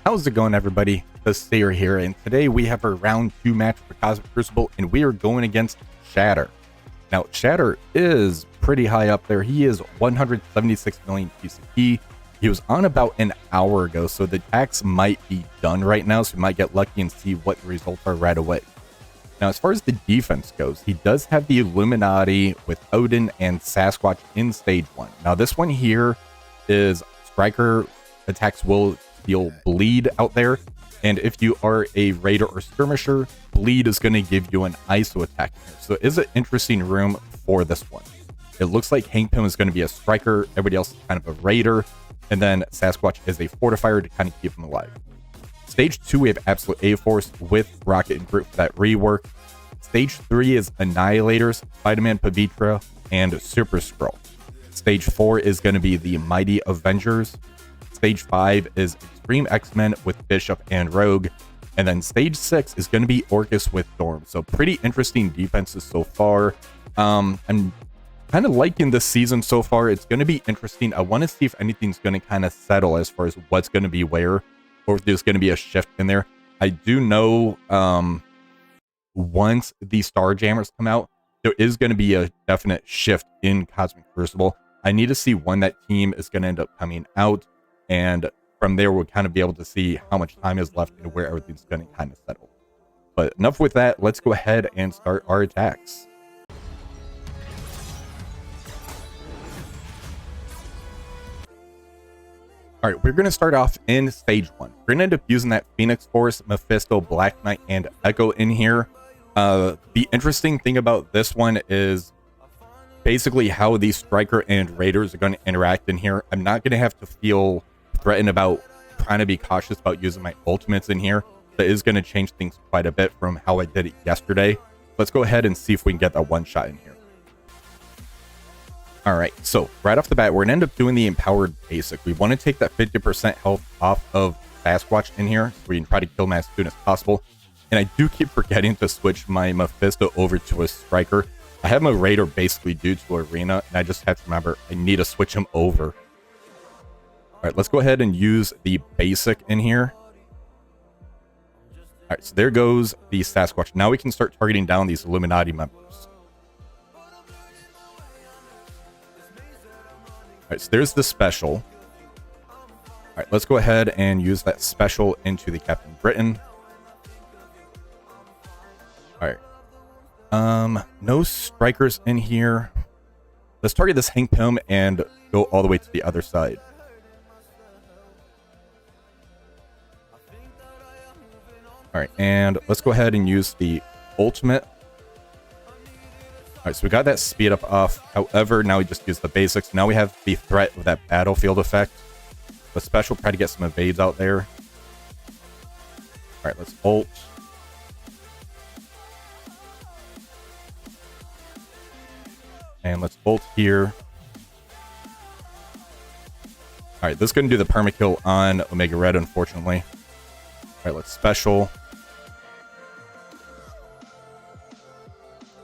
How's it going, everybody? The Stayer here, and today we have our round 2 match for Cosmic Crucible, and we are going against Shatter. Now, Shatter is pretty high up there. He is 176 million PCP. He was on about an hour ago, so the attacks might be done right now, so we might get lucky and see what the results are right away. Now, as far as the defense goes, he does have the Illuminati with Odin and Sasquatch in stage 1. Now, this one here is Striker attacks will deal bleed out there, and if you are a raider or skirmisher, bleed is going to give you an ISO attack here. So it is an interesting room for this one. It looks like Hangpim is going to be a striker, everybody else is kind of a raider, and then Sasquatch is a fortifier to kind of keep him alive. Stage 2, we have Absolute A-Force with Rocket and Groot for that rework. Stage 3 is Annihilators, Spider-Man, Pavitr, and Super Skrull. Stage 4 is going to be the Mighty Avengers. Stage 5 is X-Treme X-Men with Bishop and Rogue. And then Stage 6 is going to be Orchis with Dorm. So pretty interesting defenses so far. I'm kind of liking this season so far. It's going to be interesting. I want to see if anything's going to kind of settle as far as what's going to be where, or if there's going to be a shift in there. I do know once the Starjammers come out, there is going to be a definite shift in Cosmic Crucible. I need to see when that team is going to end up coming out. And from there, we'll kind of be able to see how much time is left and where everything's going to kind of settle. But enough with that. Let's go ahead and start our attacks. All right, we're going to start off in stage 1. We're going to end up using that Phoenix Force, Mephisto, Black Knight, and Echo in here. The interesting thing about this one is basically how these Striker and Raiders are going to interact in here. I'm not going to have to feel threatened about trying to be cautious about using my ultimates in here. That is going to change things quite a bit from how I did it yesterday. Let's go ahead and see if we can get that one shot in here. All right, so right off the bat, we're going to end up doing the Empowered Basic. We want to take that 50% health off of Sasquatch in here, so we can try to kill him as soon as possible. And I do keep forgetting to switch my Mephisto over to a Striker. I have my Raider basically due to Arena, and I just have to remember I need to switch him over. All right, let's go ahead and use the Basic in here. All right, so there goes the Sasquatch. Now we can start targeting down these Illuminati members. All right, so there's the special. All right, let's go ahead and use that special into the Captain Britain. All right. No strikers in here. Let's target this Hangpim and go all the way to the other side. All right, and let's go ahead and use the ultimate. All right, so we got that speed up off. However, now we just use the basics. Now we have the threat of that battlefield effect. The special, try to get some evades out there. All right, let's ult. And let's ult here. All right, this is going to do the permakill on Omega Red, unfortunately. All right, let's special.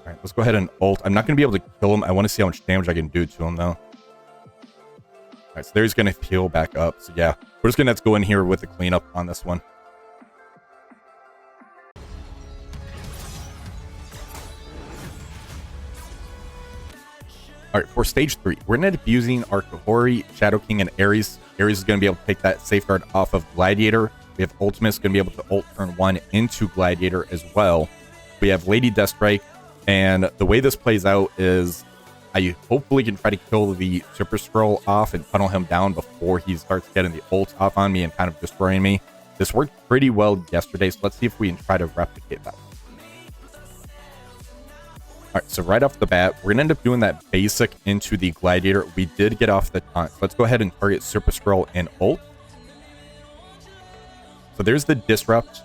All right, let's go ahead and ult. I'm not going to be able to kill him. I want to see how much damage I can do to him, though. All right, so there he's going to heal back up. So, yeah, we're just going to have to go in here with the cleanup on this one. All right, for stage 3, we're going to end up using our Kahhori, Shadow King, and Ares. Ares is going to be able to take that safeguard off of Gladiator. We have Ultimus going to be able to ult turn 1 into Gladiator as well. We have Lady Deathstrike, and the way this plays out is I hopefully can try to kill the Super Skrull off and tunnel him down before he starts getting the ult off on me and kind of destroying me. This worked pretty well yesterday, so let's see if we can try to replicate that. All right, so right off the bat, we're going to end up doing that basic into the Gladiator. We did get off the taunt. Let's go ahead and target Super Skrull and ult. So there's the disrupt.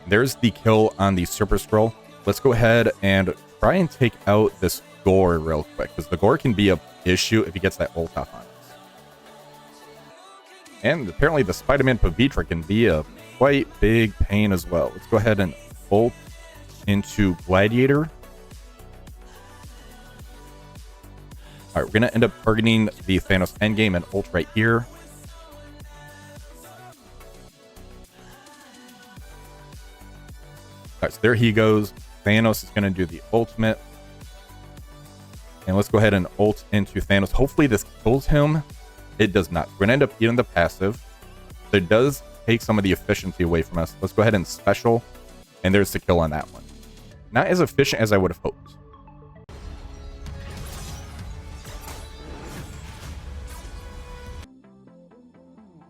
There's the kill on the Super Skrull. Let's go ahead and try and take out this Gore real quick, because the Gore can be an issue if he gets that ult off on us. And apparently the Spider-Man Pavitr can be a quite big pain as well. Let's go ahead and ult into Gladiator. All right, we're going to end up targeting the Thanos endgame and ult right here. right, so there he goes. Thanos is going to do the ultimate. And let's go ahead and ult into Thanos. Hopefully this kills him. It does not. We're going to end up eating the passive. It does take some of the efficiency away from us. Let's go ahead and special. And there's the kill on that one. Not as efficient as I would have hoped.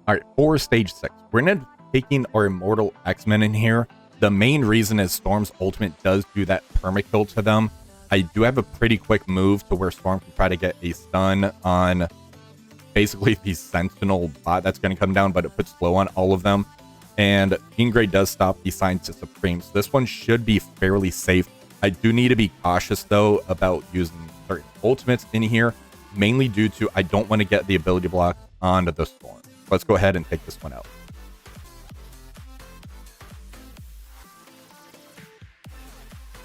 All right, for stage 6. We're going to be taking our Immortal X-Men in here. The main reason is Storm's ultimate does do that permakill to them. I do have a pretty quick move to where Storm can try to get a stun on basically the Sentinel bot that's going to come down, but it puts slow on all of them. And Jean Grey does stop the Scientist Supreme, so this one should be fairly safe. I do need to be cautious, though, about using certain ultimates in here, mainly due to I don't want to get the ability block onto the Storm. Let's go ahead and take this one out.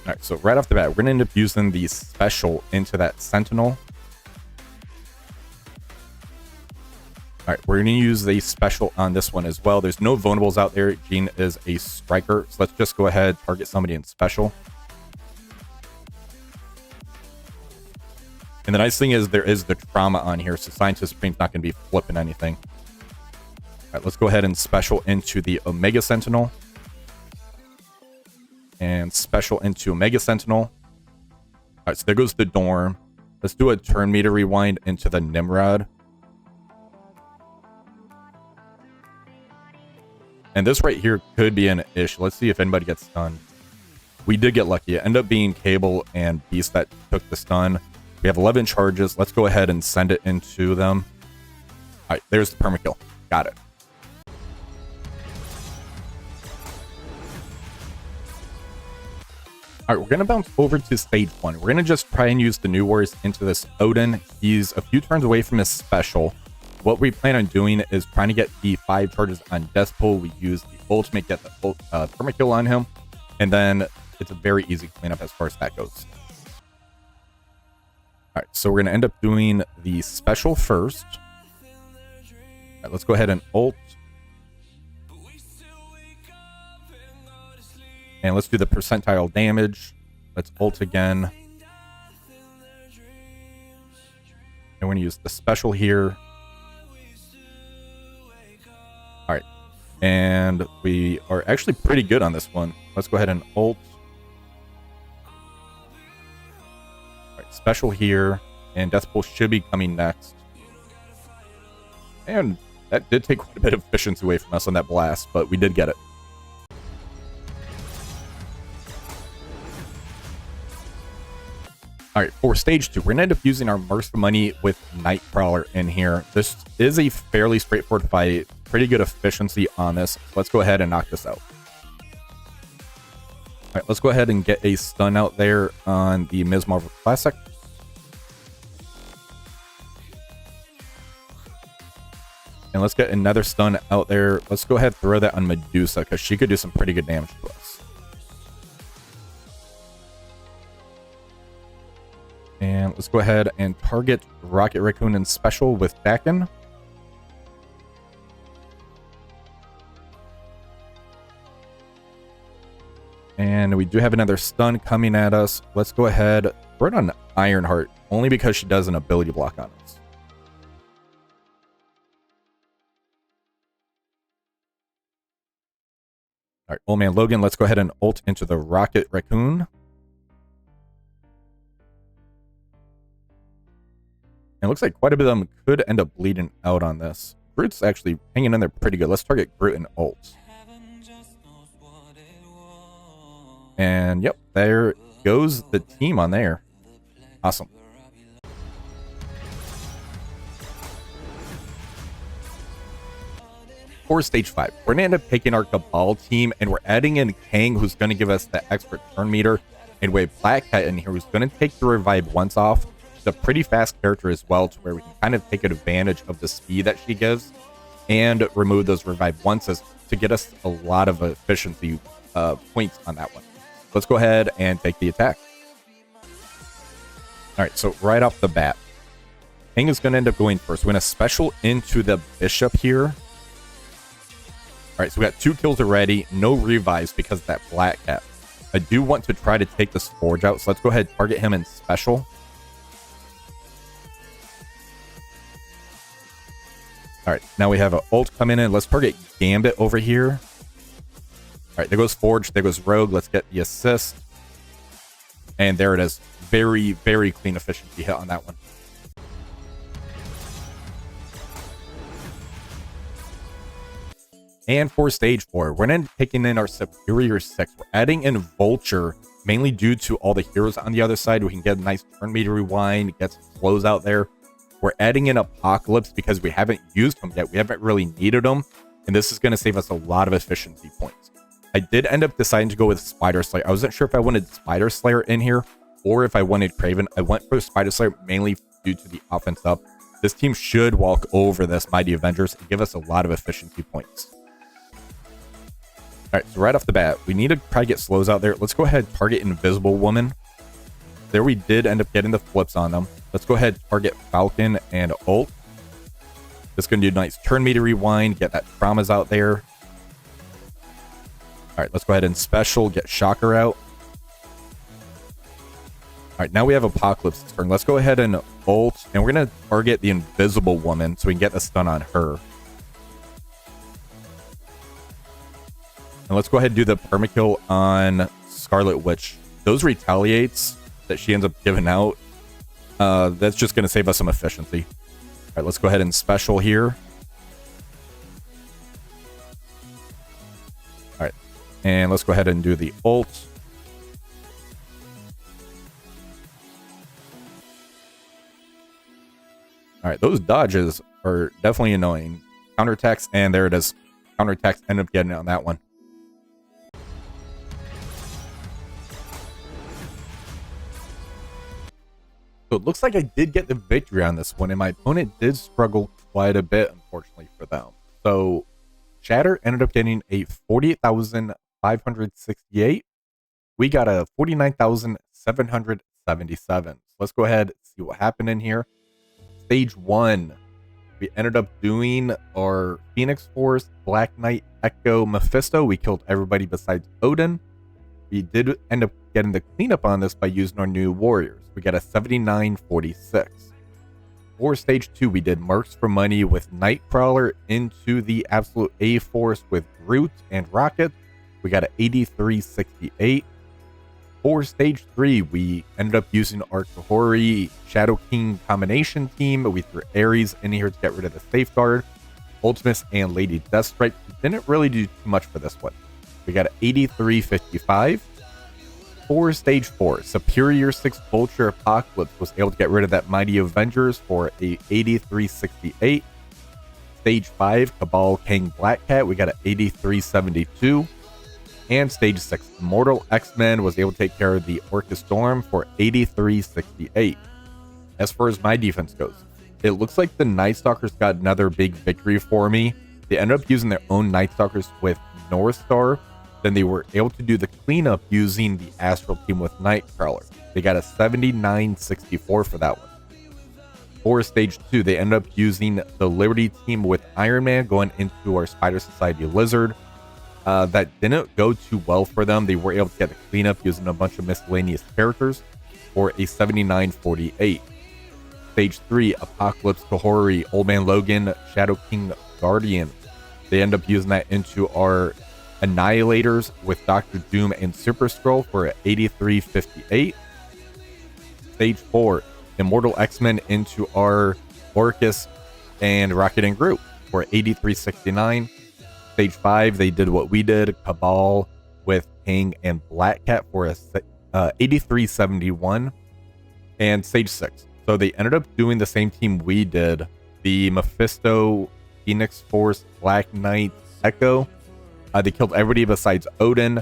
All right, so right off the bat, we're going to end up using the special into that Sentinel. All right, we're going to use the special on this one as well. There's no vulnerables out there. Jean is a striker, so let's just go ahead, target somebody in special. And the nice thing is there is the trauma on here, so Scientist Supreme's not going to be flipping anything. All right, let's go ahead and special into the Omega Sentinel. And special into Omega Sentinel. All right, so there goes the Dorm. Let's do a turn meter rewind into the Nimrod. And this right here could be an issue. Let's see if anybody gets stunned. We did get lucky. It ended up being Cabal and Beast that took the stun. We have 11 charges. Let's go ahead and send it into them. All right, there's the permakill. Got it. All right, we're going to bounce over to stage 1. We're going to just try and use the New Warriors into this Odin. He's a few turns away from his special. What we plan on doing is trying to get the 5 charges on Deathpool. We use the ultimate, get the permakill on him. And then it's a very easy cleanup as far as that goes. All right, so we're going to end up doing the special first. All right, let's go ahead and ult. And let's do the percentile damage. Let's ult again. And we're going to use the special here. All right. And we are actually pretty good on this one. Let's go ahead and ult. All right, special here. And Deathpool should be coming next. And that did take quite a bit of efficiency away from us on that blast, but we did get it. All right, for stage 2, we're going to end up using our Mercs money with Nightcrawler in here. This is a fairly straightforward fight. Pretty good efficiency on this. Let's go ahead and knock this out. All right, let's go ahead and get a stun out there on the Ms. Marvel Classic. And let's get another stun out there. Let's go ahead and throw that on Medusa because she could do some pretty good damage to us. And let's go ahead and target Rocket Raccoon in special with Dakin. And we do have another stun coming at us. Let's go ahead. Throw it on Ironheart, only because she does an ability block on us. All right, Old Man Logan, let's go ahead and ult into the Rocket Raccoon. And it looks like quite a bit of them could end up bleeding out on this. Groot's actually hanging in there pretty good. Let's target Groot and ult. And yep, there goes the team on there. Awesome. For stage 5, we're going to end up taking our Cabal team and we're adding in Kang, who's going to give us the expert turn meter. And we have Black Cat in here, who's going to take the revive once off. A pretty fast character as well, to where we can kind of take advantage of the speed that she gives and remove those revive onces to get us a lot of efficiency points on that one. Let's go ahead and take the attack. All right, so right off the bat, Kang is going to end up going first. We're going to special into the Bishop here. All right, so we got 2 kills already, no revives because of that Black Cat. I do want to try to take this Forge out, so let's go ahead and target him in special. All right, now we have an ult coming in. Let's target Gambit over here. All right, there goes Forge, there goes Rogue. Let's get the assist. And there it is. Very, very clean efficiency hit on that one. And for stage 4, we're then taking in our Superior 6. We're adding in Vulture, mainly due to all the heroes on the other side. We can get a nice turn meter rewind, get some flows out there. We're adding in Apocalypse because we haven't used them yet. We haven't really needed them. And this is going to save us a lot of efficiency points. I did end up deciding to go with Spider Slayer. I wasn't sure if I wanted Spider Slayer in here or if I wanted Craven. I went for Spider Slayer mainly due to the offense up. This team should walk over this Mighty Avengers and give us a lot of efficiency points. All right, so right off the bat, we need to try to get slows out there. Let's go ahead and target Invisible Woman. There we did end up getting the flips on them. Let's go ahead and target Falcon and ult. This is going to do a nice turn meter rewind, get that traumas out there. All right, let's go ahead and special, get Shocker out. All right, now we have Apocalypse turn. Let's go ahead and ult, and we're going to target the Invisible Woman so we can get the stun on her. And let's go ahead and do the permakill on Scarlet Witch. Those retaliates that she ends up giving out, that's just going to save us some efficiency. All right, let's go ahead and special here. All right, and let's go ahead and do the ult. All right, those dodges are definitely annoying. Counterattacks, and there it is. Counterattacks end up getting it on that one. So it looks like I did get the victory on this one, and my opponent did struggle quite a bit, unfortunately, for them. So Shatter ended up getting a 48,568. We got a 49,777. So let's go ahead and see what happened in here. Stage 1, we ended up doing our Phoenix Force, Black Knight, Echo, Mephisto. We killed everybody besides Odin. We did end up getting the cleanup on this by using our new warriors. We got a 7946. For stage 2, we did Mercs for money with Nightcrawler into the absolute A Force with Groot and Rocket. We got an 8368. For stage 3, we ended up using our Kahhori Shadow King combination team. We threw Ares in here to get rid of the Safeguard. Ultimus and Lady Deathstrike. Didn't really do too much for this one. We got an 8355. For stage 4, Superior 6 Vulture Apocalypse was able to get rid of that Mighty Avengers for a 8368. Stage 5, Cabal Kang Black Cat, we got an 8372. And stage 6, Immortal X-Men was able to take care of the Orchis Storm for 8368. As far as my defense goes, it looks like the Night Stalkers got another big victory for me. They ended up using their own Night Stalkers with North Star. Then they were able to do the cleanup using the Astral team with Nightcrawler. They got a 7964 for that one. For stage 2, they ended up using the Liberty team with Iron Man going into our Spider Society Lizard. That didn't go too well for them. They were able to get the cleanup using a bunch of miscellaneous characters for a 7948. Stage 3, Apocalypse, Kahhori, Old Man Logan, Shadow King, Guardian. They end up using that into our Annihilators with Dr. Doom and Super Skrull for 8358. Stage 4, Immortal X-Men into our Orchis and Rocket and Groot for 8369. Stage 5, they did what we did, Cabal with Kang and Black Cat for a 8371. And stage 6, so they ended up doing the same team we did, the Mephisto, Phoenix Force, Black Knight, Echo. They killed everybody besides Odin.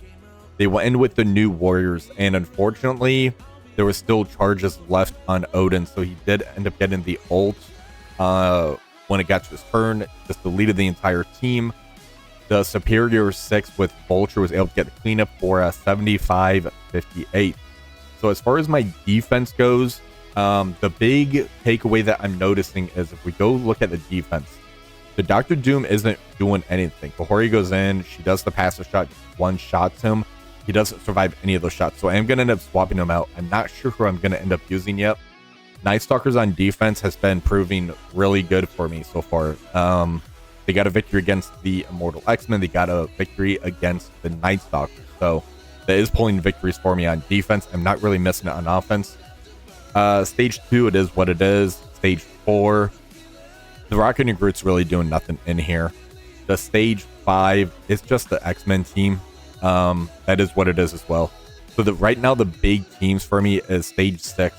They went in with the new warriors, and unfortunately, there was still charges left on Odin, so he did end up getting the ult when it got to his turn. Just deleted the entire team. The Superior 6 with Vulture was able to get the cleanup for a 7558. So as far as my defense goes, the big takeaway that I'm noticing is if we go look at the defense, the Dr. Doom isn't doing anything. Kahhori goes in, she does the passive shot, one shots him. he doesn't survive any of those shots. So I am going to end up swapping him out. I'm not sure who I'm going to end up using yet. Night Stalkers on defense has been proving really good for me so far. They got a victory against the Immortal X-Men. They got a victory against the Night Stalkers. So that is pulling victories for me on defense. I'm not really missing it on offense. Stage 2, it is what it is. Stage 4, the Rocket and Groot's really doing nothing in here. The Stage 5 is just the X-Men team. That is what it is as well. So right now, the big teams for me is Stage 6.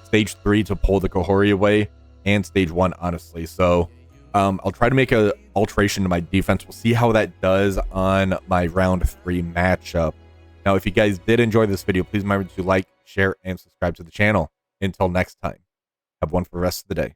Stage 3 to pull the Kahhori away, and Stage 1, honestly. So I'll try to make an alteration to my defense. We'll see how that does on my round 3 matchup. Now, if you guys did enjoy this video, please remember to like, share, and subscribe to the channel. Until next time, have one for the rest of the day.